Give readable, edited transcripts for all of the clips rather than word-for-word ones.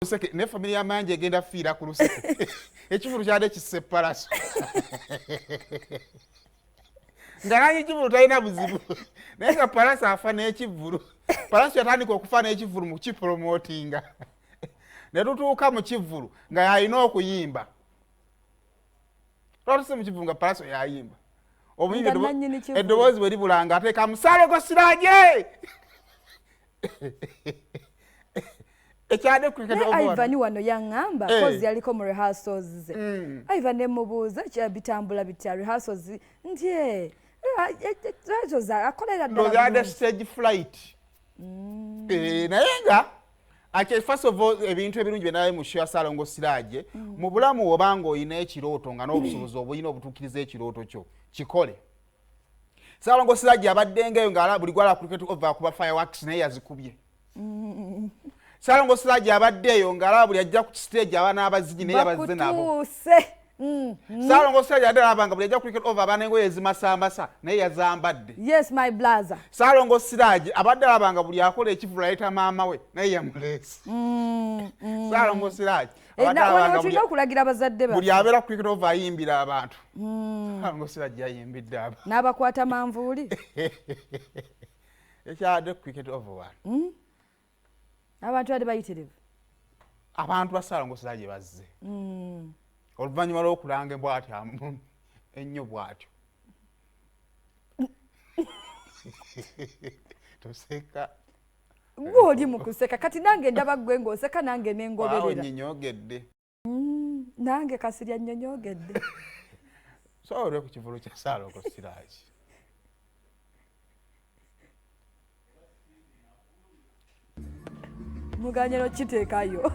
Luseke ne family ya manje egenda fiira ku Luseke. Ekivulu kyade kisse Pallaso. Ngalanyi Kivvulu talina buzibu. Naye nga Pallaso afa n'Ekivvulu. Pallaso yatandika okufa n'Ekivvulu mu kipromotinga. Ne tutuuka mu Kivvulu nga yalina okuyimba. Lwatuse mu Kivvulu nga Pallaso yayimba. Omuyimbi eddoboozi bwe libulanga ateekamu Ssaalongo Siraje! Ekyade cricket over. Ivan wano yangamba cause yaliko mu rehearsals. Ivan ne mubuuza kya bitambula bitya rehearsals ndiye. Rehearsals akolera ddala. Those stage flight. Naye nga first of all ebintu ebirungi bye naye mu show ya Ssaalongo Siraje mu bulamu obanga oyina ekirooto nga n'obusobozi obulina obutuukiriza ekirooto kyo kikole. Ssaalongo Siraje abaddengeyo nga buli gwala cricket over kuba fireworks naye yazikubye. Ssaalongo Siraje abaddeyo ng'alaba buli ajja ku stage abaana abazinyi naye abazze nabo. Ssaalongo Siraje adalaba nga buli ajja ku cricket over abaana engoye ezimasambasa naye yazambadde. Yes my blazer. Ssaalongo Siraje abadde alaba nga buli akola ekivulu aleeta maama we naye yamuleese. Ssaalongo Siraje okulagira abazadde ba buli abeera ku cricket over ayimbira abantu. Ssaalongo Siraje yayimbidde abo. N'abakwata manvuuli. Ekyadde ku cricket over wano. Abantu bali bayitirivu. Abantu ba Ssaalongo Siraje bazze. Oluvannyuma lw'okulanga bw'atyo ennyo bw'atyo. Toseka. Gw'oli mu kuseka kati nange ndaba ggwe ng'oseka nange ne ngoberera. Awo nnyonyogedde. Nange kasirya nnyonyogedde. So olwe ku kivulu kya Ssaalongo Siraje. Muganyiro kiteekayo.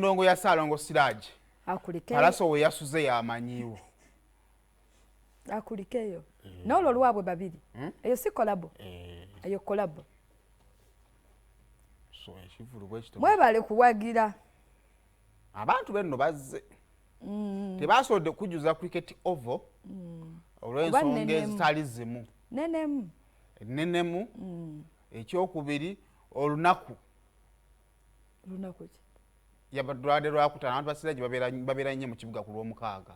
endongo ya Ssaalongo Siraje Pallaso Weyasuze Yamanyiiwo akulikeyo n'olwo lwabwe babiri eyo si kolabo eyo kolabo mwebale kuwagira abantu benno bazze tebasobodde kujjuza cricket oval olw'ensonga ezitali zimu nenemu ekyokubiri olunaku ki yabadde lwakutaano abantu basiraje babeera nnyo mu kibuga ku lw'omukaaga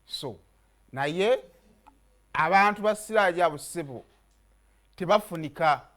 so naye abantu ba Siraje abo ssebo tebafunika